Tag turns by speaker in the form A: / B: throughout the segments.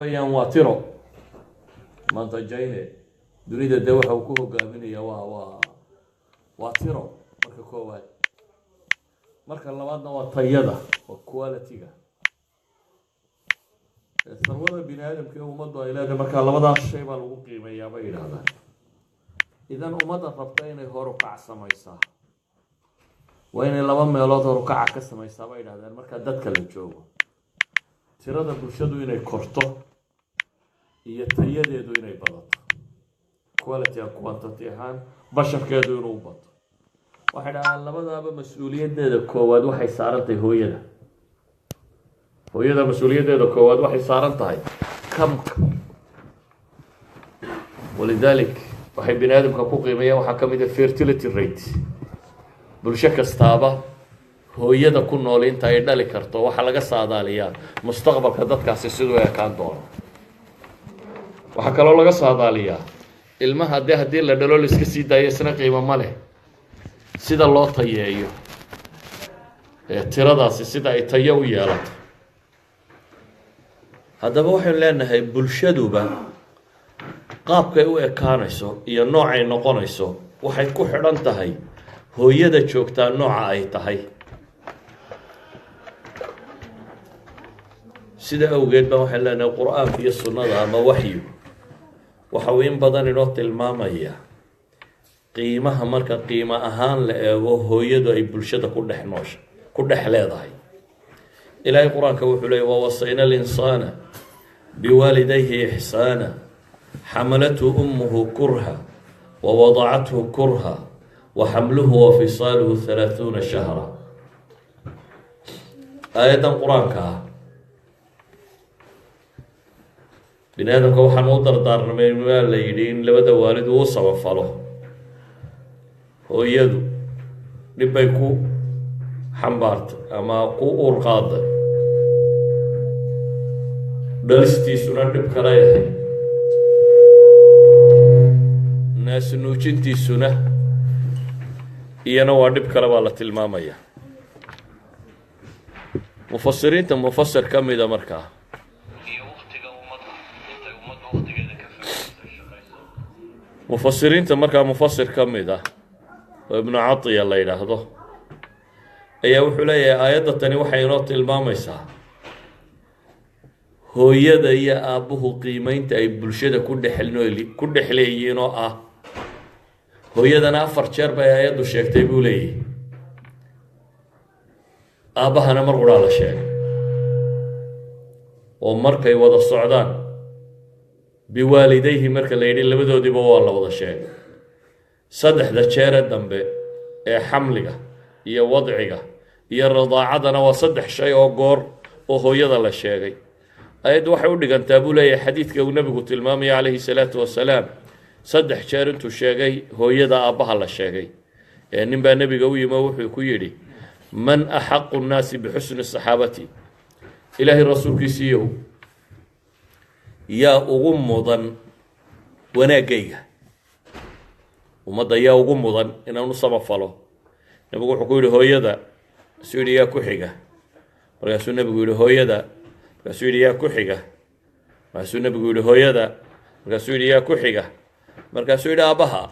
A: ayaan waa tiro maanta jayne dunida de waxa uu ku hogaaminaya waa tiro marka koowaad. marka labaadna waa tayada waa quality-ga sarwada bini aadamka ee ummaddu ay leedahay. marka labadaas shay baa lagu qiimeeyaa bay yidhaahdaan. idan ummadda rabta inay horukac samaysaa waa inay laba meelood horukaca ka samaysaa bay yidhahdaan. marka dadka la joogo tirada bulshadu inay korto iyo tayadeedu inay badato, quality and quantity ahaan basharkeedu inuu bato. waxay dhahaan labadaaba mas-uuliyaddeeda koowaad waxay saaran tahay hooyada. hooyada mas-uuliyaddeeda koowaad waxay saaran tahay kamka. walidalik waxay bini aadamka ku qiimeeyaan waxaa ka mid ah fertility rate. bulsho kastaaba hooyada ku nool inta ay dhali karto waxaa laga saadaaliyaa mustaqbalka dadkaasi siduu ekaan doono. waxaa kaloo laga saadaaliyaa ilmaha haddii la dhalo la iska sii daayo isna qiimo ma leh, sida loo tayeeyo tiradaasi sida ay tayo u yeelato. haddaba waxaynu leenahay bulshaduba qaabkay u ekaanayso iyo noocay noqonayso waxay ku xidhan tahay hooyada joogtaa nooca ay tahay. sida awgeed baa waxaan leenahay qur-aanka iyo sunnada ama waxyu waxa uu in badan inoo tilmaamaya qiimaha marka qiimo ahaan la eego hooyadu ay bulshada ku dhex leedahay. ilaahay qur-aanka wuxuu leeyay wawasayna alinsaana biwaalidayhi ixsaana xamalathu ummuhu kurha wawadacathu kurha waxamluhu wafisaaluhu 30 shahra. aayadan qur-aanka ah bini aadamka waxaan u dardaarnamay waa la yidhi in labada waalid uu sabafalo. hooyadu dhib bay ku xambaartay ama ku uurqaaday, dhalistiisuna dhib kala yahay, naas nuujintiisuna iyana waa dhib kale baa la tilmaamaya. mufasiriinta mufasir ka mida markaa mufasiriinta markaa mufasir ka mid ah oo ibnu catiya la yidhaahdo ayaa wuxuu leeyahay aayadda tani waxay inoo tilmaamaysaa hooyada iyo aabbuhu qiimeynta ay bulshada ku dhex leeyihiin oo ah hooyadana 4 jeer bay aayaddu sheegtay buu leeyahay, aabbahana mar quraa la sheegay. oo markay wada socdaan biwaalidayhi marka la yidhi labadoodiiba waa la wada sheegay. 3 jeere dambe ee xamliga iyo wadciga iyo radaacadana waa 3 shay oo goor oo hooyada la sheegay. ayaddu waxay u dhigantaa buu leeyahay xadiidka uu nabigu tilmaamaya calayhi salaatu wasalaam 3 jeer intuu sheegay hooyada aabbaha la sheegay. nin baa nebiga u yimi wuxuu ku yidhi man axaqu nnaasi bixusni saxaabati, ilaahay rasuulkiisiiyow yaa ugu mudan wanaagayga, ummadda yaa ugu mudan inaan u samafalo. nebigu wuxuu ku yidhi hooyada, markaasuu yidhi yaa ku xiga, markaasuu nebigu yidhi hooyada, markaasuu yidhi yaa ku xiga, markaasuu nebigu yidhi hooyada, markaasuu yidhi yaa ku xiga, markaasuu yidhi aabbaha.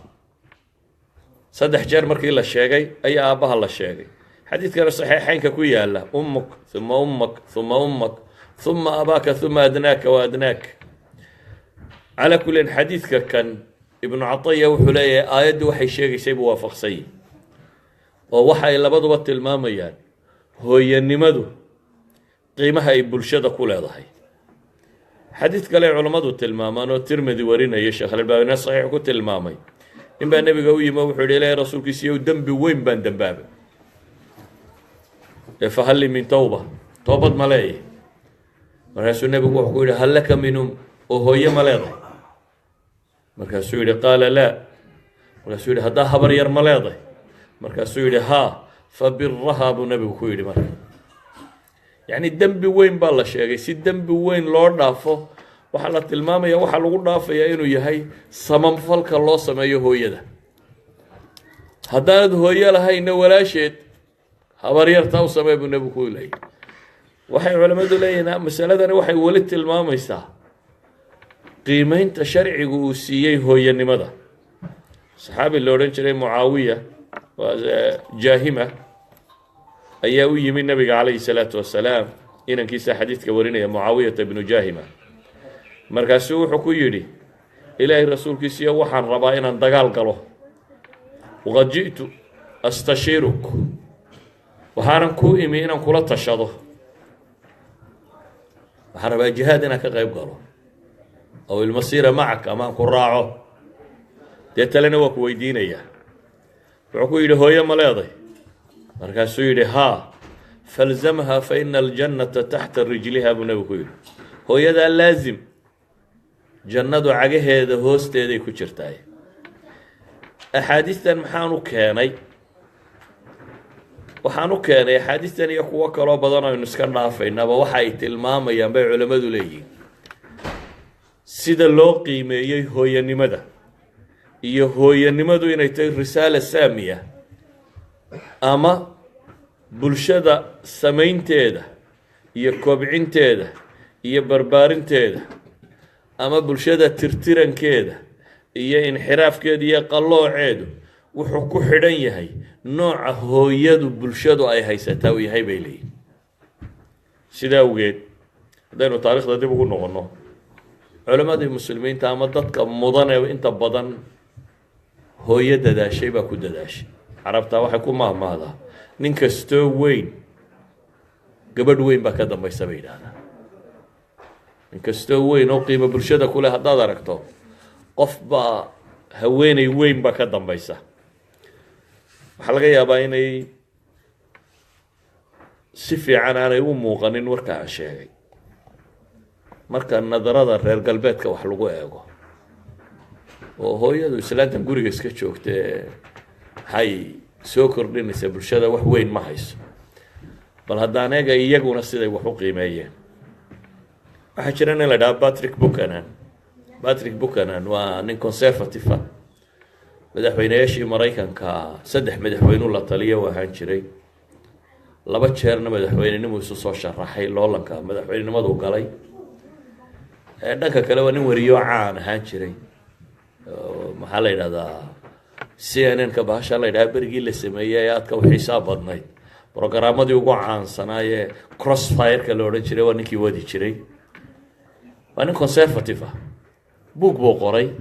A: 3 jeer markii la sheegay ayaa aabbaha la sheegay. xadiidkana saxiixeynka ku yaala ummuk uma ummak uma ummak uma abaaka uma adnaaka wa adnaaka. calaa kullin xadiidka kan ibnu catiya wuxuu leeyahay aayaddu waxay sheegaysay buu waafaqsay oo waxa ay labaduba tilmaamayaan hooyanimadu qiimaha ay bulshada ku leedahay. xadiid kale ay culammadu tilmaamaan oo tirmidi warinaya sheekh albaanina saxiix ku tilmaamay nin baa nebiga u yimi wuxuu yidhi ilaahay rasuulkiisiiyow dembi weyn baan dembaabay fahal li min tawba, toobad ma leeyahay. markaasuu nebigu wuxuu ku yidhi hal laka minhum, oo hooye ma leedahay? markaasuu yidhi qaala laa. markaasuu yidhi haddaa habar yar ma leedahay? markaasuu yidhi haa fabirahaa buu nebigu ku yidhi. marka yacni dembi weyn baa la sheegay. si dembi weyn loo dhaafo waxaa la tilmaamaya waxaa lagu dhaafayaa inuu yahay samafalka loo sameeyo hooyada. haddaanad hooye lahayna walaasheed habaryartaa u samee buu nebigu ku leeyay. waxay culimmadu leeyihiin masaladani waxay weli tilmaamaysaa qiimaynta sharcigu uu siiyey hooyanimada. saxaabi la odhan jiray mucaawiya jaahima ayaa u yimi nabiga calayhi salaatu wasalaam, inankiisa xadiidka warinaya mucaawiyata ibnu jaahima. markaasuu wuxuu ku yidhi, ilaahay rasuulkiisiiyo waxaan rabaa inaan dagaal galo, waqad ji'tu astashiiruk, waxaanan kuu imi inaan kula tashado, waxaan rabaa jihaad inaan ka qayb galo, aw ilmasiira macak, amaan ku raaco. dee talena waa ku weydiinayaa. wuxuu ku yidhi, hooyo ma leeday? markaasuu yidhi, haa. falzamha fa ina aljannata taxta rijliha buu nabigu ku yidhi, hooyadaa laazim, jannadu cagaheeda hoosteeday ku jirtaay. axaadiistan maxaan u keenay? waxaan u keenay axaadiistan iyo kuwo kaloo badan aynu iska dhaafaynaba waxa ay tilmaamayaan bay culammadu leeyihiin sida loo qiimeeyey hooyanimada, iyo hooyanimadu inay tahay risaala saamiya, ama bulshada samaynteeda iyo kobcinteeda iyo barbaarinteeda, ama bulshada tirtirankeeda iyo inxiraafkeeda iyo qallooceedu wuxuu ku xidhan yahay nooca hooyadu bulshadu ay haysataa uu yahay bay leeyihin. sidaa awgeed haddaynu taariikhda dib ugu noqonno, culammadii muslimiinta ama dadka mudan ee inta badan hooyo dadaashay baa ku dadaashay. carabtaa waxay ku mahmahdaa nin kastoo weyn gabadh weyn baa ka dambaysa bay yidhaahdaa. nin kastoo weyn oo qiimo bulshada ku leh haddaad aragto, qof baa haweeney weyn baa ka dambaysa. waxaa laga yaabaa inay si fiican aanay u muuqanin warka aan sheegay. marka nadarada reer galbeedka wax lagu eego, oo hooyadu islaantan guriga iska joogtee waxay soo kordhinaysa bulshada, wax weyn ma hayso. bal haddaan eega iyaguna siday wax u qiimeeyeen. waxaa jira nin la dhaha Patrick Buchanan waa nin conservative ah, madaxweynayaashii maraykanka 3 madaxweynu la taliya u ahaan jiray, 2 jeerna madaxweynenimo isu soo sharaxay, loolanka madaxweynenimadu galay. dhanka kale waa nin wariyo caan ahaan jiray, maxaa la yidhahdaa CNN-ka bahasha la yidhaha berigii la sameeyey ee aadka u xiisaab badnayd, programmadii ugu caansanaaye crossfire-ka la odhan jiray, waa ninkii wadi jiray. waa nin conservative ah. buug buu qoray,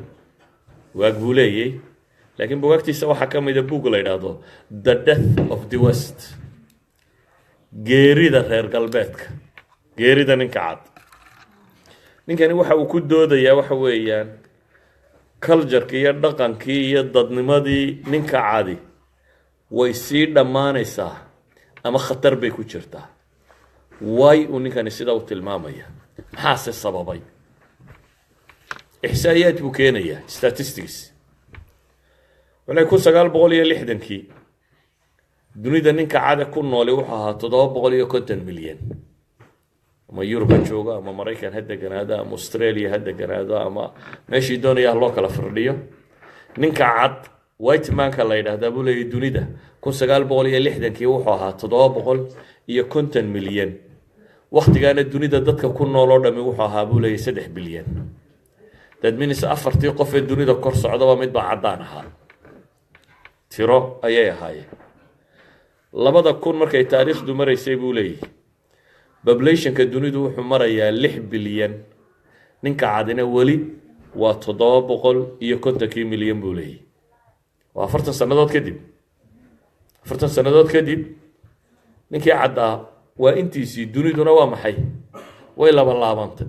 A: waag buu leeyey, laakiin bugaagtiisa waxaa ka mida buug la yidhaahdo The Death of the West, geerida reer galbeedka, geerida ninka cad. ninkani waxa uu ku doodayaa waxa weeyaan culture-kii iyo dhaqankii iyo dadnimadii ninka cadi way sii dhammaanaysaa ama khatar bay ku jirtaa. way uu ninkani sidaa u tilmaamaya, maxaase sababay? ixsaa'iyaad buu keenayaa, statistics. waxay 1960kii dunida ninka cada ku nooli wuxuu ahaa 750 milyan. ama Yurub ha jooga, ama Maraykan ha deganaado, ama Australia ha deganaado, ama meeshii doonaya loo kala firdhiyo. ninka cad white man-ka la yidhaahdaa buu leeyahay dunida 1960kii wuxuu ahaa 750 milyan. waqtigaana dunida dadka ku nool oo dhami wuxuu ahaa buu leeyahay 3 bilyan. that means 4 qof ee dunida kor socdaba mid baa caddaan ahaa. tiro ayay ahaayeen. 2000 markay taariikhdu maraysay buu leeyahay populationka dunidu wuxuu marayaa 6 bilyan. ninka cadina weli waa 750 milyan buu leeyahay. waa 40 sannadood kadib. 40 sannadood kadib ninkii caddaa waa intiisii, duniduna waa maxay? way laabantay.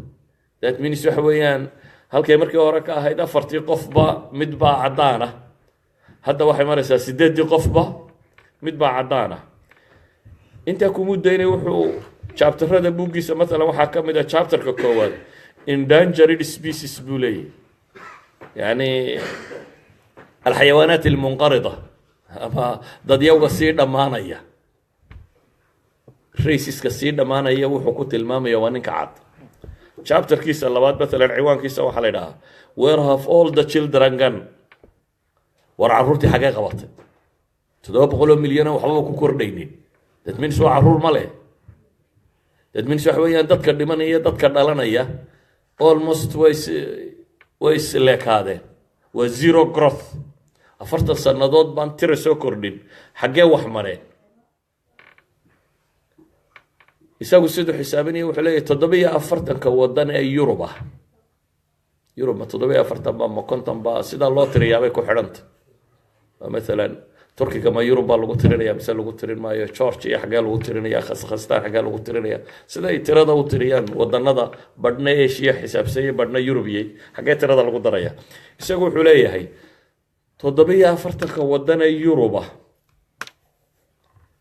A: that means waxa weeyaan halkay markii hore ka ahayd 4 qofba mid baa caddaan ah, hadda waxay maraysaa 8 qofba mid baa caddaan ah. intaa ku muddaynay wuxuu chapterada buuggiisa maalan waxaa ka mid ah chapterka koowaad endangered species buu leeyahay, yani alxayawaanaat almunqarida, ama dadyawga sii dhammaanaya, raciska sii dhammaanaya wuxuu ku tilmaamaya waa ninka cad. chapterkiisa labaad maalan ciwaankiisa waxaa la yidhahaa where have all the children gone? war carruurtii xagee qabatay? 700 milyan waxbaba ku kordhaynin. that means waa carruur ma leh. that means waxa weeyaan dadka dhimanaya, dadka dhalanaya almost way way isleekaadeen waa zero growth 40 sannadood baan tira soo kordhin xaggee wax mareen isagu sidoo xisaabinaya wuxuu leeyahay 47 waddan ee Yurub ah Yurub ma 47 ma konton ba sida loo tiriyaa bay ku xidhanta مثلا تركيا كما يوروبا لو ترينيا مثلا لو ترين مايو جورجيا حاجه لو ترينيا خزخستان حاجه لو ترينيا سدا تيرada u tiriyaan wadanada badhna Asia xisaabsay badhna Yurubiyay xaga tirada lagu daraya isagu wuxuu leeyahay 47 wadan ee Yuruba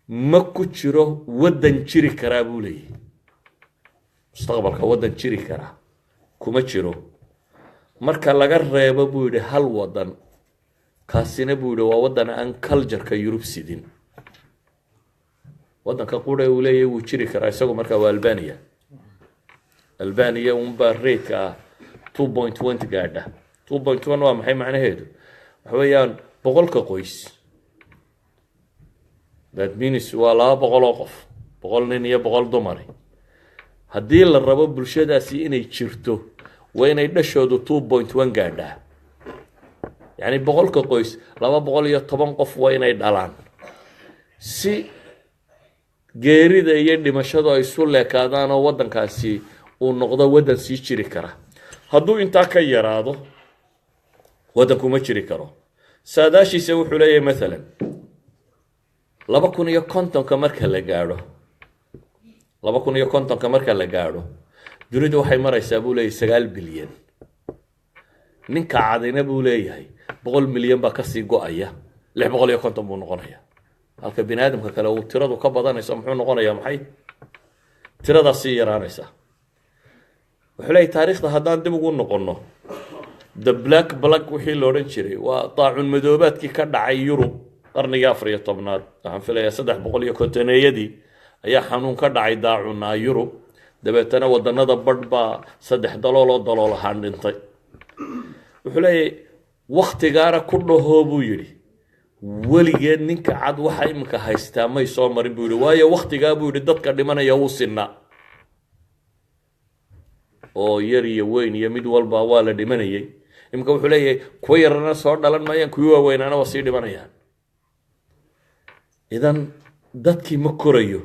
A: ma ku jiro wadan jiri kara buu leeyahay mustaqbalka wadan jiri kara kuma jiro marka laga reebo buu yiri hal wadan kaasina buu yiri waa wadan aan culture-ka Yurub sidin wadanka qura uu leeyahay wuu jiri karaa isagu marka waa Albania baa rate 2.1 gaadha 2.1 waa maxay macnaheedu waxa weeyaan boqolka qoys that means waa 200 qof 100 nin iyo 100 dumar haddii la rabo bulshadaasi inay jirto waa inay dhashoodu 2.1 gaadha يعني بقول كقويس لما بقول يا طبعا قف وين يدلان سي غيري ده يدي مشهد يسول لك هذا أنا ودن كاسي ونقطة ودن سي شركة هدو انت كيرادو ودن كوما شركة ساداش يسوي حليه مثلا لما كون يا كونتون كمركه لقاعدو لما كون يا كونتون كمركه لقاعدو دونيدو waxay maraysaa buu leeyahay 9 bilyan ninka cadayna buu leeyahay 100 milyan ba ka sii go'aya 650 buu noqonaya halka bini'aadamka kale uu tiradu ka badanayso muxuu noqonayaa maxay tirada sii yaraanaysa wuxuu leeyahay taariikhda haddaan dib ugu noqono the black wixii loo oran jiray waa taacun madoobaadkii ka dhacay Yurub qarniga 14aad waxaan filayaa 350yadii ayaa xanuun ka dhacay daacuna Yurub dabeetana wadanada badhba 3 dalool ahaan dhintay wuxuu leeyahay waqtigaara ku dhaho buu yiri waligeed ninka cad waxa imka haystaa may soo marin buu yiri waayo waqtigaa buu yiri dadka dhimanaya uu sinna oo yar iyo weyn iyo mid walba waa la dhimanayay imka wuxuu leeyahay kuwa yarana soo dhalan maayaan kuwa waaweynana waa sii dhimanayaan idan dadkii ma korayo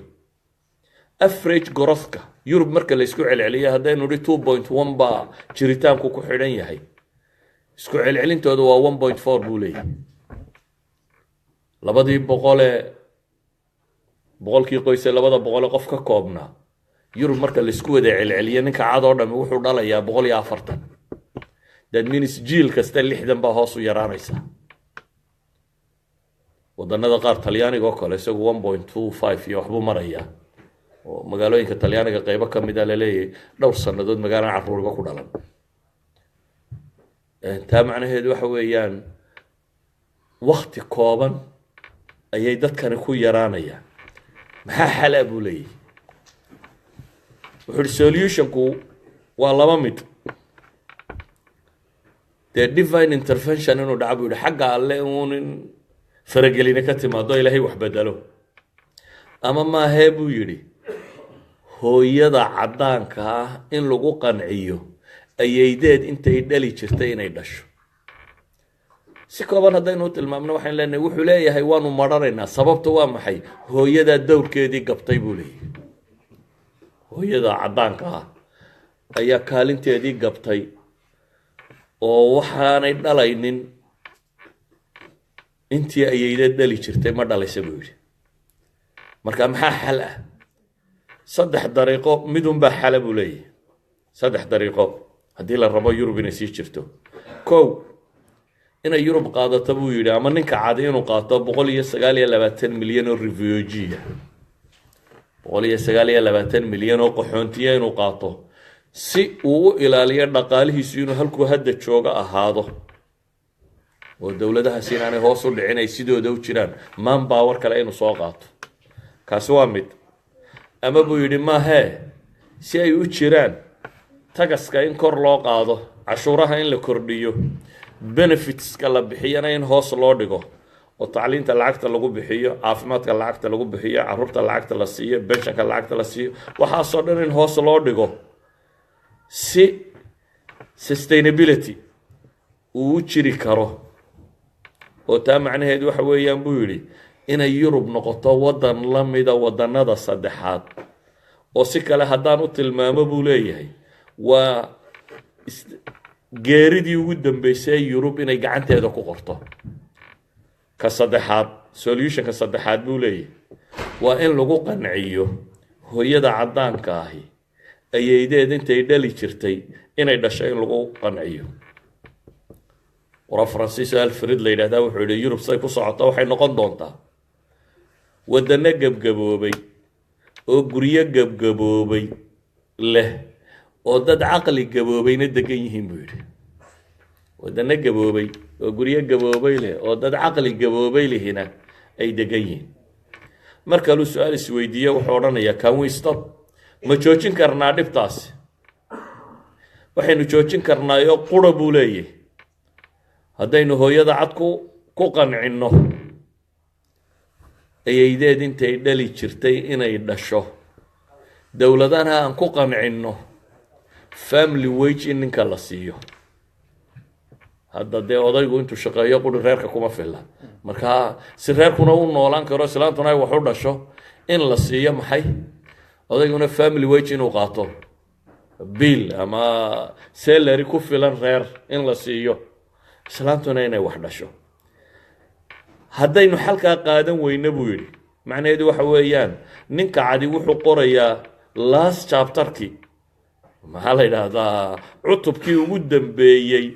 A: average growth-ka Yurub marka la isku celceliyo hadaynu 2.1 ba jiritaanku ku xidhan yahay isku celcelintoodu waa 1.4 buu leeyahay labadii boqolkii qoys labada boqol qof ka koobna Yurub marka la isku wada celceliyo ninka cad oo dhan wuxuu dhalayaa 140 that means jiil kasta 60 ba hoos u yaraanaysa wadanada qaar Talyaaniga oo kale isagu 1.25 iyo waxbu maraya oo magaalooyinka Talyaaniga qaybo ka mid ah la leeyahay dhowr sanadood magaalada carruurba ku dhalan taa macnaheedu waxa weeyaan waqti kooban ayay dadkani ku yaraanayaan maxaa xal ah buu leeyahay wuxuu solution-ku waa laba mid the divine intervention inuu dhaco buu xagga alle uun faragelina ka timaado ilaahay wax bedelo ama ma ahe buu yiri hooyada cadaanka ah in lagu qanciyo ayaydeed intay dhali jirtay inay dhasho si kooban hadaynu tilmaamno waxaan leenahay wuxuu leeyahay waanu mararaynaa sababtu waa maxay hooyada dawrkeedii gabtay buu leeyahay hooyada cadaanka ah ayaa kaalinteedii gabtay oo waxaanay dhalaynin intii ayaydeed dhali jirtay ma dhalaysa buu yiri marka maxaa xal ah 3 dariiqo midun baa xal buu leeyahay 3 dariiqo hadii la rabo Yurub inay sii jirto koow in Yurub qaadato buu yiri ama ninka caadi inuu qaato 129 milyan oo refugee 129 milyan oo qaxoontiye inuu qaato si uu u ilaaliyo dhaqaalihiisa inuu halku hadda jooga ahaado oo dawladaha siinaanay hoos u dhicinay sidooda u jiraan man power kale inuu soo qaato kaasi waa mid ama buu yiri ma he si ay u jiraan tagaska in kor loo qaado cashuuraha in la kordhiyo benefits kala bixiyana in hoos loo dhigo oo tacliinta lacagta lagu bixiyo caafimaadka lacagta lagu bixiyo carruurta lacagta la siiyo pensionka lacagta la siiyo waxa soo dhan in hoos loo dhigo si sustainability uu u jiri karo oo taa macnaheedu waxa weeyaan buu yidhi inay yurub noqoto waddan la mida waddannada saddexaad oo si kale haddaan u tilmaamo buu leeyahay waa geeridii ugu dambeysay yurub inay gacanteeda ku qorto ka saddexaad solutionka saddexaad buu leeyahay waa in lagu qanciyo hooyada caddaanka ahi ayaydeed intay dhali jirtay inay dhashay in lagu qanciyo wara Francis Alfred la yidhaahdaa wuxuu yidhi yurub say ku socoto waxay noqon doontaa waddanno gebgaboobay oo guryo gebgaboobay leh oo dad caqli gaboobayna degan yihiin buu yidhi waddanno gaboobay oo guryo gaboobay leh oo dad caqli gaboobay lihina ay degan yihiin marka lu su'aal isweydiiyo wuxuu odhanayaa can we stop ma joojin karnaa dhibtaasi waxaynu joojin karnaayo qura buu leeyahay haddaynu hooyada cad ku qancinno ayaydeed intay dhali jirtay inay dhasho dowladana aan ku qancinno family wage in ninka la siiyo hadda dee odaygu intuu shaqeeyo quri reerka kuma filla marka si reerkuna u noolaan karo islaantuna ay wax u dhasho in la siiyo maxay odayguna family wage inuu qaato bill ama salary ku filan reer in la siiyo islaantuna inay wax dhasho haddaynu xalkaa qaadan weyna buu yidhi macnaheedu waxa weeyaan ninka cadi wuxuu qorayaa last chapterkii maxaa la yidhaahdaa cutubkii ugu dambeeyey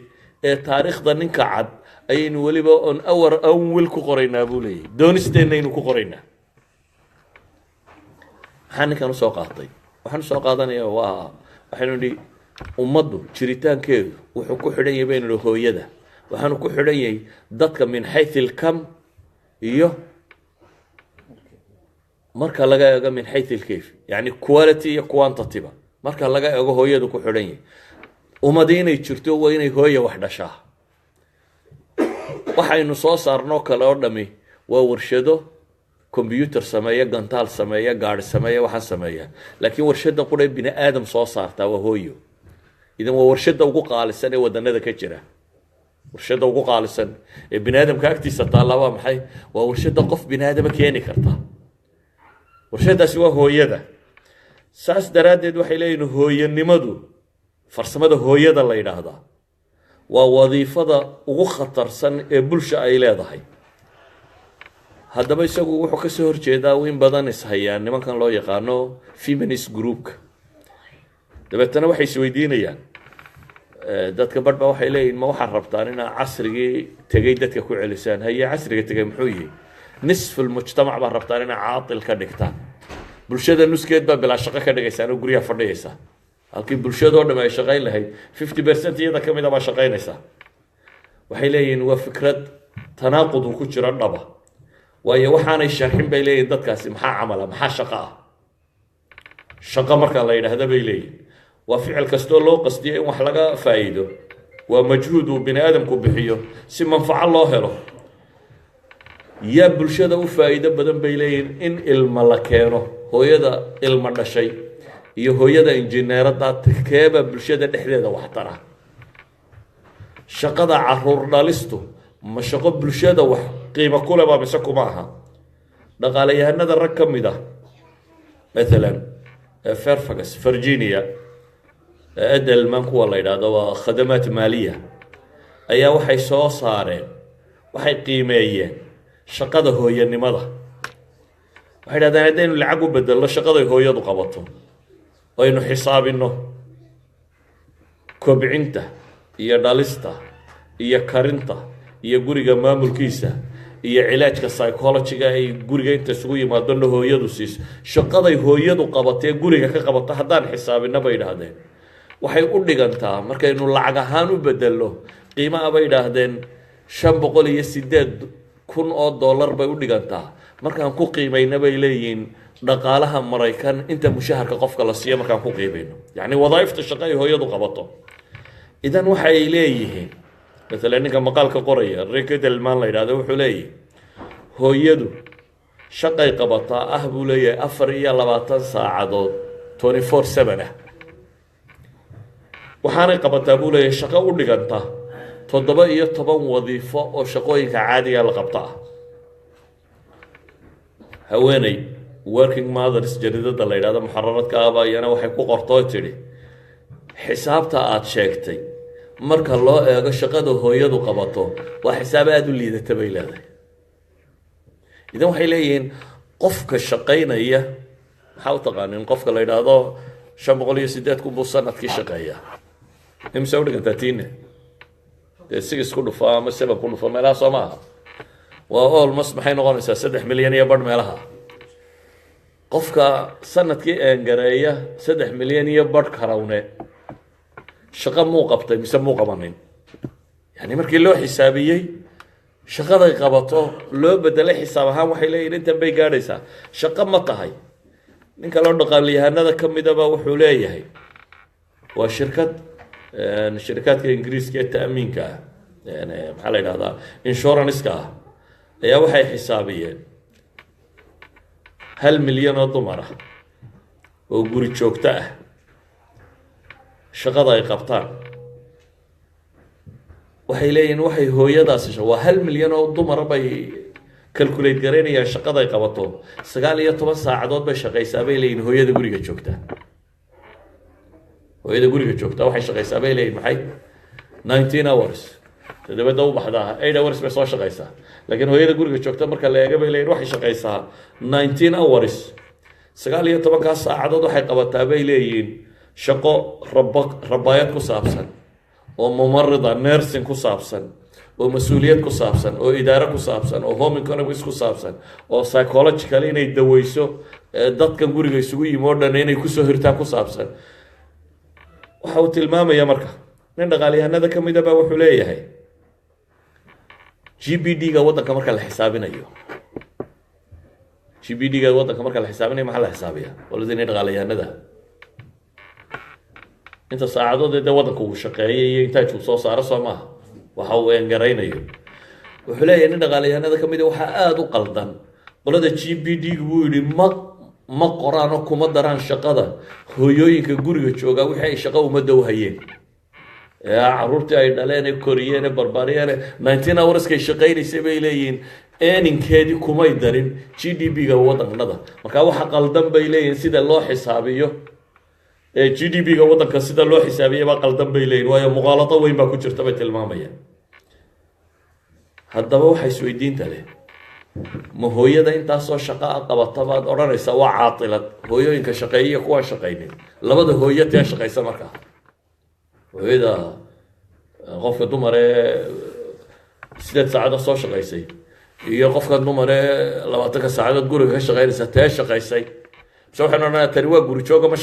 A: ee taariikhda ninka cad ayaynu weliba on our own will ku qoraynaa buu leeyahay doonisteenaynu ku qoraynaa maxaa ninkan usoo qaatay waxaan usoo qaadanayaa waxaynu nidhi ummaddu jiritaankeedu wuxuu ku xidhan yahay baynu nidhi hooyada waxaanu ku xidhan yahay dadka min xayth ilkam iyo marka laga eego min xayth ilkayf yani quality iyo quantity-ba marka laga eego hooyadu ku xidhan yahay ummadii inay jirto waa inay hooya wax dhashaa waxaynu soo saarnoo kale oo dhami waa warshado combyuter sameeya gantaal sameeya gaari sameeya waxaan sameeya laakiin warshada qura bini aadam soo saartaa waa hooyo idan waa warshada ugu qaalisan ee wadannada ka jira warshada ugu qaalisan ee bini aadamka agtiisa taalla waa maxay waa warshada qof bini aadama keeni karta warshadaasi waa hooyada saas daraaddeed waxay leeyihiin hooyanimadu farsamada hooyada la yidhaahdaa waa wadiifada ugu khatarsan ee bulsha ay leedahay haddaba isagu wuxuu ka soo horjeedaa in badan ishayaan nimankan loo yaqaano feminist groupka dabeetana waxay isweydiinayaan dadka badhba waxay leeyihin ma waxaad rabtaan inaa casrigii tegey dadka ku celisaan haye casriga tegey muxuu yihi nisful mujtamac baad rabtaan inaa caatil ka dhigtaan bulshada nuskeed baa bilaa shaqo ka dhigaysaan oo guryaha fadhiyaysa halkii bulshadoo dham ay shaqayn lahayd 50% iyada ka mid a baa shaqaynaysaa waxay leeyihiin waa fikrad tanaaqud uu ku jiro dhaba waayo waxaanay sharxin bay leeyihin dadkaasi maxaa camala maxaa shaqo ah shaqo markaa la yidhaahda bay leeyihin waa ficil kastoo loo qastiyo in wax laga faa'iido waa majhuud uu bini aadamku bixiyo si manfaco loo helo yaa bulshada u faa'iido badan bay leeyihin in ilma la keeno hooyada ilma dhashay iyo hooyada injineerada keeba bulshada dhexdeeda waxtara shaqada caruur dhalistu ma shaqo bulshada wax qiimo ku leh baa mise kuma aha dhaqaalayahanada rag ka mid ah maalan Fairfax Virginia Edelman kuwa la yidhaahdo waa khadamaad maaliya ayaa waxay soo saareen waxay qiimeeyeen shaqada hooyanimada waxay yidhahdeen haddaynu lacag u bedelno shaqaday hooyadu qabato aynu xisaabinno kobcinta iyo dhalista iyo karinta iyo guriga maamulkiisa iyo cilaajka psychology-ga ay guriga inta isugu yimaadona hooyadu siiso shaqaday hooyadu qabatee guriga ka qabato haddaan xisaabinno bay yidhaahdeen waxay u dhigantaa markaynu lacag ahaan u bedelno qiimaha bay yidhaahdeen 508,000 oo dollar bay u dhigantaa markaan ku qiimayna bay leeyihiin dhaqaalaha Maraykan inta mushaharka qofka la siiyo markaan ku qiimayno yacni wadaa'ifta shaqo ay hooyadu qabato idan waxay leeyihiin مثلا ninka maqaalka qoraya Rick Edelman la yiraahdo wuxuu leeyahay hooyadu shaqay qabataa ah buu leeyahay 24 saacadood 24/7 waxaanay qabataa buu leeyahay shaqo u dhiganta 7 wadiifo oo shaqooyinka caadiga la qabta ah. haweeney working mothers jaridada la yidhahdo muxararadka ahba iyana waxay ku qortoo tidhi xisaabta aad sheegtay marka loo eego shaqada hooyadu qabato waa xisaab aada u liidata bay leedahay. idan waxay leeyihiin qofka shaqaynaya maxaa u taqaanin qofka la yidhaahdo 508 kun buu sanadkii shaqeeya imse u dhigantaa tiine dee 6 ku dhufa ama 7 ku dhufa meelaha soo maaha waa almost maxay noqonaysaa 3 milyan iyo badh meelaha. qofka sanadkii gareeya 3 milyan iyo badh karawne shaqo muu qabtay mise muu qabanin. yani markii loo xisaabiyey shaqaday qabato loo bedelay xisaab ahaan waxay leeyihin intan bay gaadhaysaa. shaqo ma tahay. ninka loo dhaqaaliyahanada ka midaba wuxuu leeyahay waa shirkadka ingiriiska ee ta'miinka ah maxaa la yidhahdaa insurance-ka ah ayaa waxay xisaabiyeen 1 milyan oo dumar ah oo guri joogto ah shaqada ay qabtaan. waxay leeyihiin waxay hooyadaasi waa 1 milyan oo dumar bay calculate garaynayaan shaqada ay qabato 19 saacadood bay shaqaysaa bay leeyihiin hooyada guriga joogta. hooyada guriga joogta waxay shaqaysaa bay leeyihiin maxay 19 hours todobada u baxdaa 8 hours bay soo shaqaysaa. laakiin hooyada guriga joogta marka la eego bay leeyihiin waxay shaqaysaa 19 hours 19 saacadood waxay qabataa bay leeyihiin shaqo rabaayad ku saabsan oo mumarida nursing ku saabsan oo mas-uuliyad ku saabsan oo idaaro ku saabsan oo home economics ku saabsan oo psychological inay daweyso dadkan guriga isugu yimi oo dhan inay kusoo hirtaan ku saabsan. waxa uu tilmaamaya marka nin dhaqaaliyahanada ka midaba wuxuu leeyahay GPD-ga waddanka marka la xisaabinayo GPD-ga waddanka marka la xisaabinayo maxaa la xisaabiyaa qoladii dhaqaaliyahanada inta saacadood ee waddanka uu shaqeeyay iyo inta uu soo saaro soo maaha waxa uu garaynayo. wuxuu leeyahay nin dhaqaaliyahanada ka mid ah waxa aad u qaldan qolada GPD-gu wuu yidhi ma qoraan oo kuma daraan shaqada hooyooyinka guriga jooga wixii ay shaqo ummadda u hayeen caruurtii ay dhaleen ee koriyeen ee barbaariyeen 19 hourskay shaqaynaysay bay leeyihiin earningkeedii kumay darin GDP-ga waddanada. marka waxa qaldan bay leeyihiin sida loo xisaabiyo GDP-ga waddanka sida loo xisaabiyo baa qaldan bay leeyihiin waayo muqaalado weyn baa ku jirta bay tilmaamayaan. haddaba waxa isweydiinta leh ma hooyada intaasoo shaqo a qabata baad odhanaysaa waa caatilad hooyooyinka shaqeeyiya kuwaan shaqaynin labada hooyo tee shaqaysa markaa hooyada qofka dumar ee 8 saacadood soo shaqaysay iyo qofka dumar ee 20 saacadood guriga ka shaqaynaysa tee shaqaysay mise waxaan odhanayaa tani waa guri jooga ma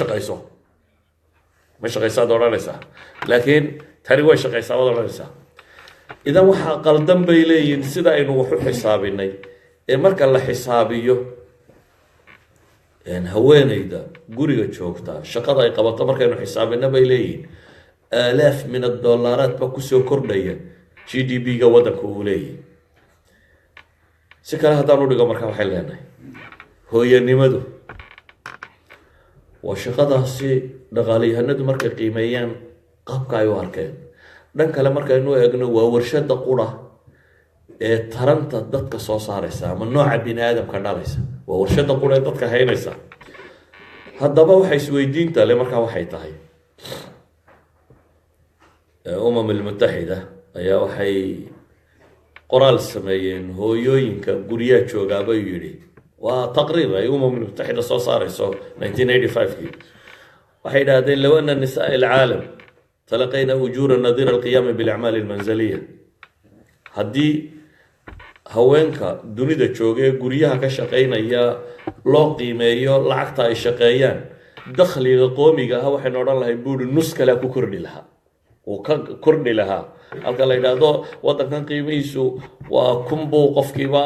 A: shaqaysaad odhanaysaa laakiin tani way shaqaysaa waad odhanaysaa. idan waxaa qaldan bay leeyihiin sida aynu wax u xisaabinay ee marka la xisaabiyo haweeneyda guriga joogta shaqada ay qabato markaynu xisaabina bay leeyihiin آلاف من الدولارات بكسو كردية GDP-ga waddanka uu leeyahay. si kale haddaan u dhigo markaa waxay leenahay hooyanimadu waa shaqadaasi dhaqaaliyahanadu markay qiimeeyaan qaabka ay u arkeen. dhan kale markaynu eegno waa warshada qura ee taranta dadka soo saaraysa ama nooca bini aadamka dhalaysa waa warshada qura ee dadka haynaysa. haddaba waxay isweydiinta le markaa waxay tahay المتحدة ayaa waxay qoraal sameeyeen hooyooyinka guryaha jooga bay yiri waa taqriir ay المتحدة soo saarayso 1985 waxay yiraahdeen لو أن النساء العالم تلقينا أجورا نظير القيام بالأعمال المنزلية haddii haweenka dunida jooga guryaha ka shaqeynaya loo qiimeeyo lacagta ay shaqeeyaan dakhliga qoomiga ah waxay noqon lahayd buuri nus kale ku kordhi lahaa kordhi lahaa halka la yidhaahdo waddankan qiimihiisu waa 1,000 buu qofkiiba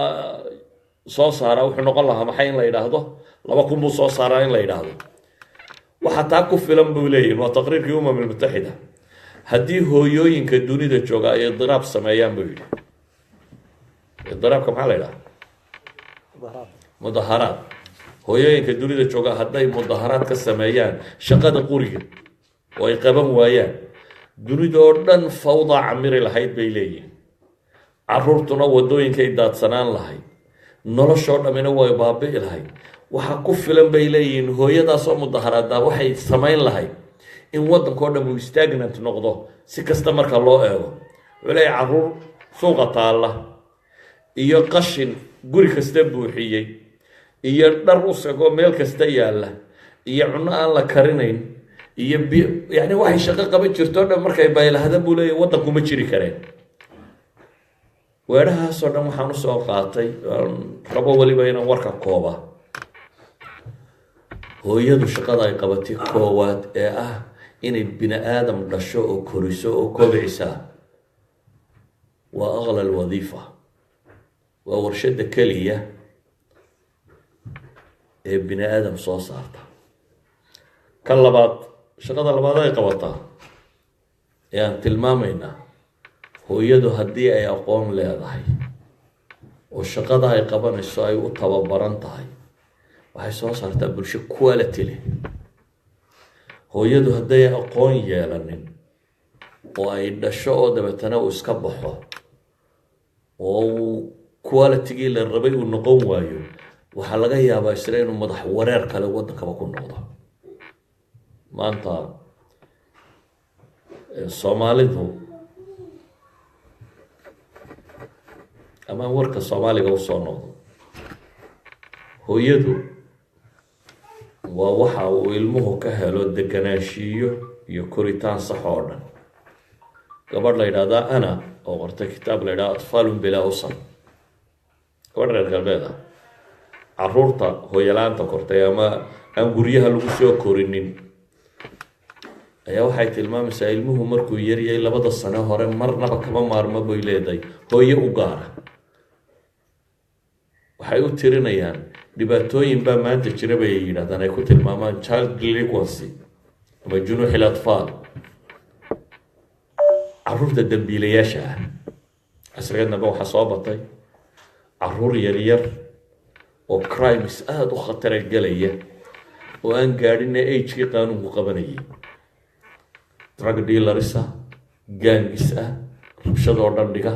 A: soo saara wuxuu noqon lahaa maxay in la yidhaahdo 2,000 buu soo saaraa in la yidhaahdo waxa taa ku filan buu leeyahay waa taqriirkii المتحدة haddii hooyooyinka dunida jooga ay idiraab sameeyaan buu yidhi idiraabka maxaa la yidhaha mudaharaad hooyooyinka dunida jooga hadday mudaharaad ka sameeyaan shaqada quriga oo ay qaban waayaan dunidoo dhan fawda camiri lahayd bay leeyihin, caruurtuna waddooyinkay daadsanaan lahayd, noloshoo dhammina way baabi'i lahayd. waxaa ku filan bay leeyihiin hooyadaasoo mudaharaada waxay samayn lahayd in waddankao dhan uu stagnant noqdo si kasta marka loo eego. wuxuu leeyahy caruur suuqa taalla iyo qashin guri kasta buuxiyey iyo dhar usagoo meel kasta yaalla iyo cunno aan la karinayn iyo yani waxay shaqo qaban jirto o dhan markay baylahda buu leeyahy waddanku ma jiri kareen. weedhahaasoo dhan waxaan usoo qaatay rabo weliba inaan warka kooba. hooyadu shaqada ay qabatay koowaad ee ah inay bini aadam dhasho oo koriso oo kobcisa waa aqla alwadiifa, waa warshada keliya ee bini aadam soo saarta. kan labaad, shaqada labaad ay qabataa ee aan tilmaamaynaa, hooyadu haddii ay aqoon leedahay oo shaqada ay qabanayso ay u tababaran tahay, waxay soo saartaa bulsho quality leh. hooyadu hadday aqoon yeelanin oo ay dhasho oo dabeetana uu iska baxo oo uu qualitygii la rabay uu noqon waayo, waxaa laga yaabaa isla inuu madax wareer kale waddankaba ku noqdo. maanta soomaalidu ama warka soomaaliga usoo noqdo, hooyadu waa waxa uu ilmuhu ka helo deganaanshiyo iyo koritaan sax oo dhan. gabadh la yidhaahdaa ana oo qortay kitaab la yidhahda atfaalun bilaa usar, gabadh reer galbeed ah, caruurta hooyalaanta kortay ama aan guryaha lagu soo korinin, ayaa waxay tilmaamaysaa ilmuhu markuu yaryay 2 sano hore marnaba kama maarmo bay leedahay hooye u gaara. waxay u tirinayaan dhibaatooyin baa maanta jira bay yidhahdaan, ay ku tilmaamaan child delinquency ama junuuxil atfaal, caruurta dambiilayaasha ah. casrigeednaba waxaa soo batay caruur yaryar oo crimes aada u khatara gelaya oo aan gaadhina agekii qaanuunku qabanayay, drug dealers ah, gaangis ah, rabshadoo dhan dhiga,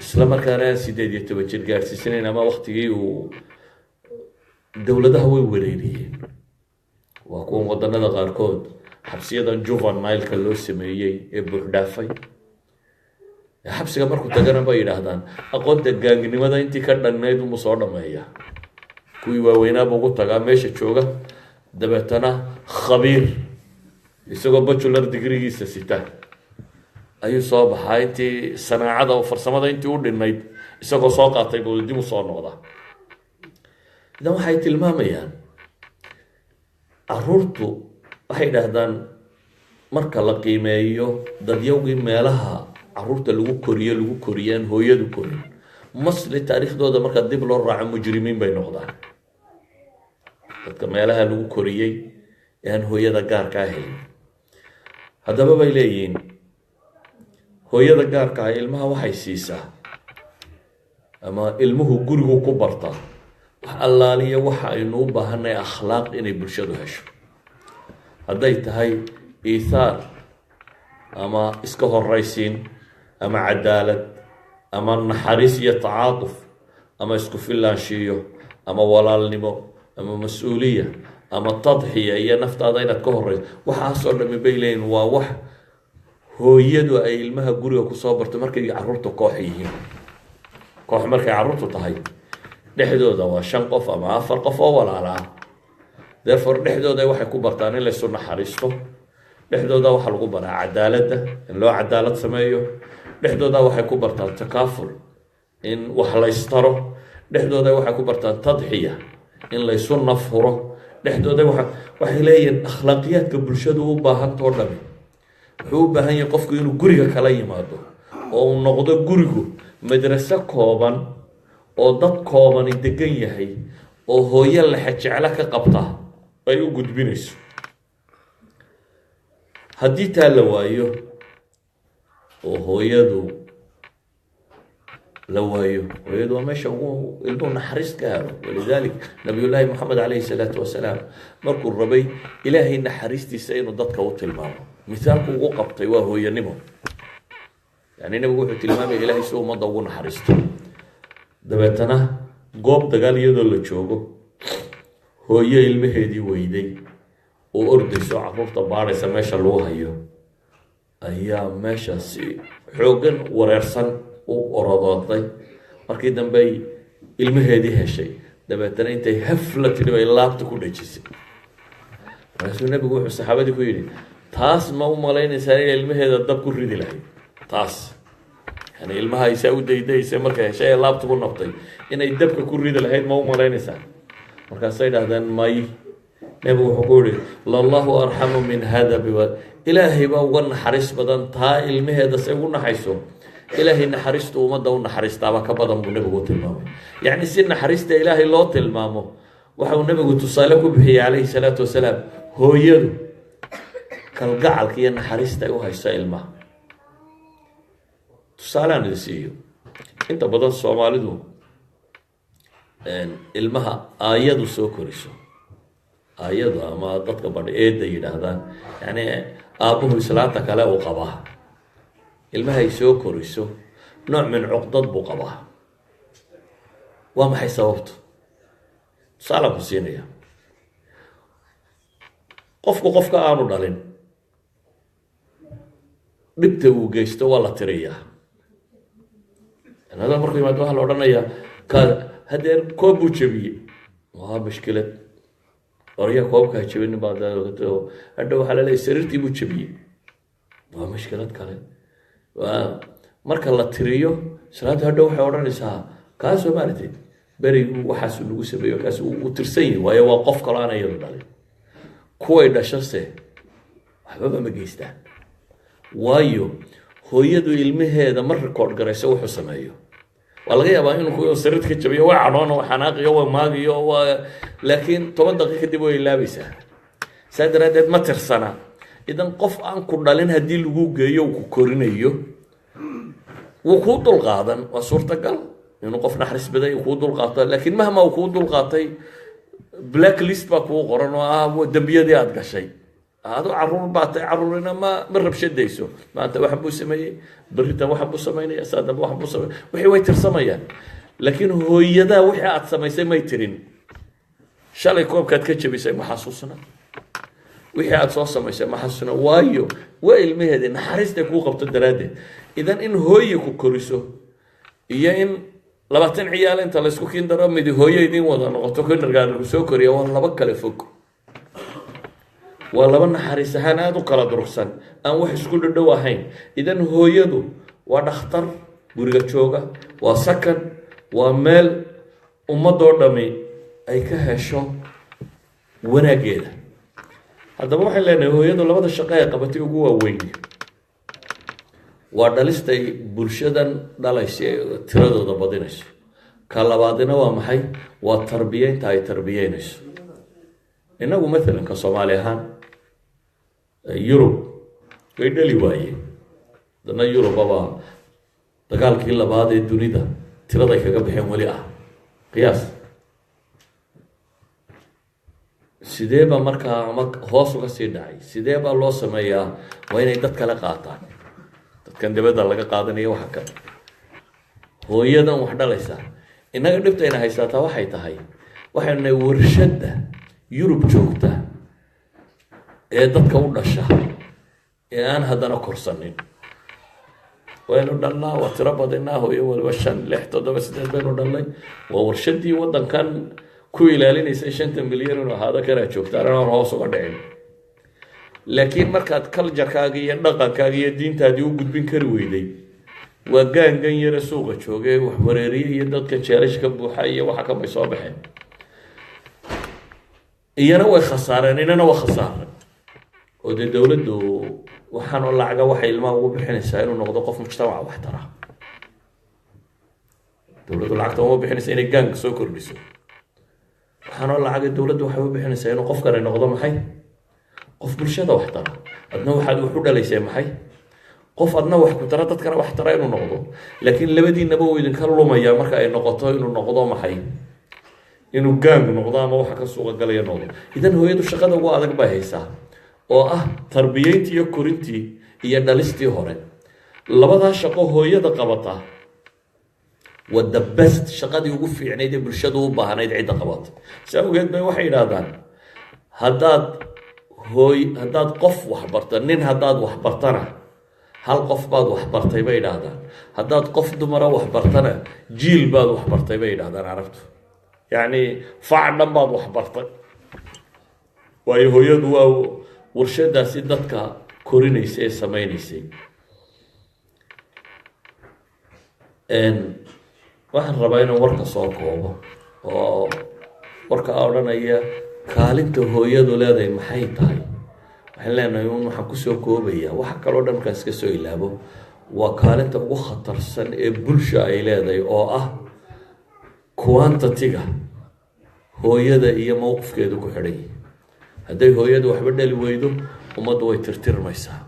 A: isla markaana aan 18 jir gaadhsiisanayn ama waktigii uu dowladaha way wareeriyeen. waa kuwan waddanada qaarkood xabsiyadan juvenileka loo sameeyey ee buuxdhaafay. xabsiga markuu tagana bay yidhaahdaan aqoonta gaanginimada intii ka dhannayd umu soo dhameeya, kuwii waaweynaaba ugu tagaa meesha jooga, dabeetana khabiir isagoo bachelor degreegiisa sita ayuu soo baxaa, intii sanaacada oo farsamada intii u dhinnayd isagoo soo qaatay buu dib u soo noqda. idan waxay tilmaamayaan caruurtu, waxay dhahdaan marka la qiimeeyo dadyowgii meelaha caruurta lagu koriyaan hooyadu korin, masli taariikhdooda marka dib loo raaco mujrimiin bay noqdaan. dadka meelaha lagu koriyey ee aan hooyada gaarka ahayn. haddaba bay leeyihiin hooyada gaarka ah ilmaha waxay siisaa ama ilmuhu gurigu ku barta wax allaaliya waxa aynu u baahanay akhlaaq inay bulshadu hesho. hadday tahay iithaar ama iska horaysiin ama cadaalad ama naxariis iyo tacaatuf ama isku filaanshiyo ama walaalnimo ama mas-uuliya ama tadxiya iyo naftaada inaad ka horeyso, waxaasoo dhami bay leeyihin waa wax hooyadu ay ilmaha guriga kusoo barto markay caruurta koox yihiin. koox markay caruurtu tahay dhexdooda waa 5 qof ama 4 qof oo walaala ah. therefore dhexdooda waxay ku bartaan in la isu naxariisto, dhexdooda waxaa lagu baraa cadaaladda, in loo cadaalad sameeyo, dhexdooda waxay ku bartaan takaaful, in wax la istaro, dhexdooda waxay ku bartaan tadxiya, in la isu nafhuro, dhexdooda waxay leeyihiin akhlaaqiyaadka bulshadu u baahantoo dhami. wuxuu u baahan yahay qofku inuu guriga kala yimaado oo uu noqdo gurigu madraso kooban oo dad koobani degan yahay oo hooyo lexe jeclo ka qabta ay u gudbinayso. haddii taa la waayo oo hooyadu waa meesha ugu ilmuhu naxariis ka helo. walidalik nabiyullaahi maxamed calayhi salaatu wasalaam markuu rabay ilaahay naxariistiisa inuu dadka u tilmaamo, مثالك وقبطي وهو ينمو يعني نبي وحو تلمامي إلهي سوء مضى ونحرسته دبتنا قوب دقال يدو اللي تشوقه هو المهدي ويدي وأردسو عفوفتا باريسا ماشا لوهايو أيام ماشا سي حوغن وريرسان وأراداتي markii dambe ilmaheedii heshay dabeetana intay hafla tiri bay laabta ku dhajisay rasuul nabigu wuxuu saxaabadii ku yiri taas ma u malaynaysaa in ilmaheeda dab ku ridi lahayd taas yani ilmaha isa u daydaysay markay heshay laabta ku naftay inay dabka ku ridi lahayd ma u malaynaysaa markaasay dhahdeen may nabigu wuxuu ku yiri lallahu arhamu min hada biwa ilaahi ba uga naxariis badan taa ilmaheeda say ugu naxayso إلهي نحرست ومدى ونحرست أبا كبدا ونبغو تلمامه يعني سن نحرست إلهي الله تلمامه وحاو نبغو تصالكو به عليه الصلاة والسلام هو يدو كالقعل كي نحرست أيوها يسائل ما تصالان لسيو انت بدن الصومالي دو المها آيادو سوكوريسو آيادو أما ضدك برد إيدا يدهدان يعني أبوه إسلاتك لا وقباها ilmaha ay soo koriso nooc min cuqdad buu qabaa waa maxay sababtu salaam ku siinaya qofka aanu dhalin dhibta uu geysto waa la tiriyaa anada markuu yimaado waxa la odhanayaa ka hadeer koob buu jabiyey waa mushkilad oriya koobka jabin baad hadda waxa la leeyahay sariirtii buu jabiyey waa mushkilad kale marka la tiriyo salaad hadda waxay oranaysaa kaas oo maartay barigu waxaas lagu sameeyo kaas uu tirsan yahay waayo waa qof kale aan ayadu dhalin kuway dhashase waxba ma geystaan waayo hooyadu ilmaheeda mar record garayso wuxuu sameeyo waa laga yaabaa inuu ku sariid ka jabiyo waa cadhoon oo xanaaqiyo waa maagiyo waa laakiin 10 daqiiqo kadib way ilaabaysaa saadaradeed ma tirsana idan qof aan ku dhalin hadii lagu geeyo ku korinayo wuu ku dul qaadan waa suurtagal inuu qof naxariis baday ku dul qaato laakiin mahma uu ku dul qaatay blacklist ba ku qoran oo dambiyadii aad gashay aadu caruur baatay caruurina ma rabshadayso maanta wax buu sameeyay barita wax buu sameeyay saada wax buu sameeyay wixii way tirsamayaan laakiin hooyada wixii aad sameysay may tirin shalay koobkaad ka jabisay ma xasuusna wixii aad soo samaysay ma xasuusna waayo waa ilmaheeda naxariista ku qabto daraadeed idan in hooyo ku koriso iyo in 20 ciyaal inta la isku kiindaro mid hooyo idin wada noqoto ka nargaan ku soo koriyo waa laba kale fog waa laba naxariis ahaan aad u kala durugsan aan wax isku dhadhow ahayn idan hooyadu waa dhakhtar guriga jooga waa sakan waa meel ummadoo dhami ay ka hesho wanaageeda haddaba waxay leenahay hooyadu labada shaqo ay qabatay ugu waaweyn waa dhalistay bulshadan dhalaysay tiradooda badinayso ka labaadina waa maxay waa tarbiyeynta ay tarbiyeynayso inagu مثلا ka Soomaali ahaan Yurub way dhali waayeen dana Yurub baba dagaalkii labaad ee dunida tirada ay kaga bixeen wali ah qiyaas sidee ba markaa hoos uga sii dhacay sidee ba loo sameeyaa waa inay dad kala qaataan dadkan dibadda laga qaadanayo waxa kale hooyadan wax dhalaysa inaga dhibtayna haysataa waxay tahay waxayna warshada Yurub joogta ee dadka u dhasha ee aan haddana korsanin waynu dhalnaa waa tiro badinaa hooyo walba 5 6 7 8 baynu dhalnay waa warshadii wadankan ku ilaalinaysa 5 milyan oo ahaada kana joogta aan hoos uga dhicin laakiin markaad culture-kaaga iyo dhaqankaaga iyo diintaadii u gudbin kari weyday waa gaangan yara suuqa joogay wax wareeriye iyo dadka jeelashka buuxa iyo waxa ka bay soo baxeen iyana way khasaareen inana waa khasaareen oo dawladdu waxaan oo lacaga waxay ilmaha ugu bixinaysaa inuu noqdo qof mujtamac wax tara dawladdu lacagta uma bixinaysaa inay gaang soo kordhiso waxaan oo lacaga dawladdu waxay u bixinaysaa inuu qof kale noqdo maxay qof bulshada wax tara adna waxaad wax u dhalaysay maxay qof adna wax ku tara dadkana wax tara inuu noqdo laakiin labadiinaba uu idin ka lumaya marka ay noqoto inuu noqdo maxay inuu gaang noqdo ama waxa ka suuqa galaya noqdo idan hooyadu shaqada ugu adag bay haysaa oo ah tarbiyayntii iyo korintii iyo dhalistii hore labadaa shaqo hooyada qabata waa the best shaqadii ugu fiicnayd ee bulshadu u baahnayd cidda qabata saa ogeed bay waxay yidhaahdaan haddaad qof waxbarta nin haddaad waxbartana hal qof baad waxbartay bay yidhaahdaan haddaad qof dumara waxbartana jiil baad waxbartay bay yidhahdaan carabtu yacni fac dhan baad waxbartay waayo hooyadu waa warshadaasi dadka korinaysa ee samaynaysay waxaan rabaa inaan warka soo koobo oo warka odhanaya kaalinta hooyadu leedahay maxay tahay waxaan leenahay waxaan kusoo koobayaa waxa kaloo dhan markaas ka soo ilaabo waa kaalinta ugu khatarsan ee bulsha ay leedahay oo ah quantity-ga hooyada iyo mowqifkeedu ku xidhan yihin hadday hooyadu waxba dhali weydo ummaddu way tirtirmaysaa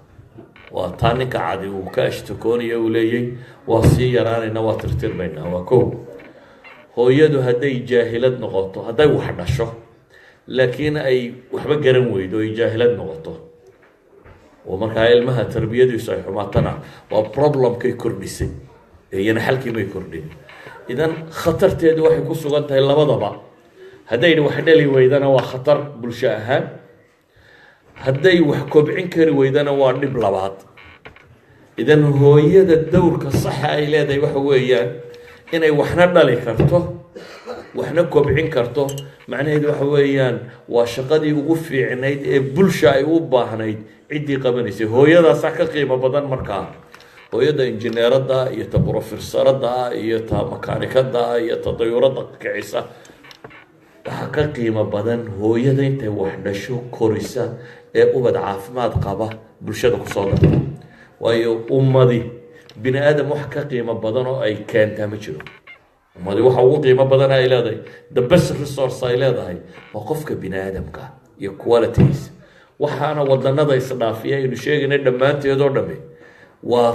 A: waa taa ninka cadi uu ka ashtakoonaya uu leeyay waa sii yaraanayna waa tirtirmaynaa waa kow hooyadu hadday jaahilad noqoto hadday wax dhasho laakiin ay waxba garan weydo ay jaahilad noqoto oo markaa ilmaha tarbiyadiisu ay xumaatana waa problemkay kordhisay iyana xalkii may kordhin idan khatarteedu waxay ku sugan tahay labadaba hadday wax dhali weydana waa khatar bulsho ahaan hadday wax kobcin kari weydana waa dhib labaad idan hooyada dowrka saxa ay leedahay waxa weeyaan inay waxna dhali karto waxna kobcin karto macnaheedu waxa weeyaan waa shaqadii ugu fiicnayd ee bulsha ay u baahnayd ciddii qabanaysay hooyadaasaa ka qiimo badan markaa hooyada injineerada iyo ta brofesaradda iyo ta makaanikada iyo ta dayuuradda kicisa waxaa ka qiimo badan hooyada intay wax dhasho korisa ee ubad caafimaad qaba bulshada kusoo darta waayo ummadi bini aadam wax ka qiimo badan oo ay keentaa ma jiro ummadi waxa ugu qiimo badan ay leedahay the best resource ay leedahay waa qofka bini aadamka iyo qualities waxaana wadanada isdhaafiya aynu sheegayna dhammaanteed oo dhamme waa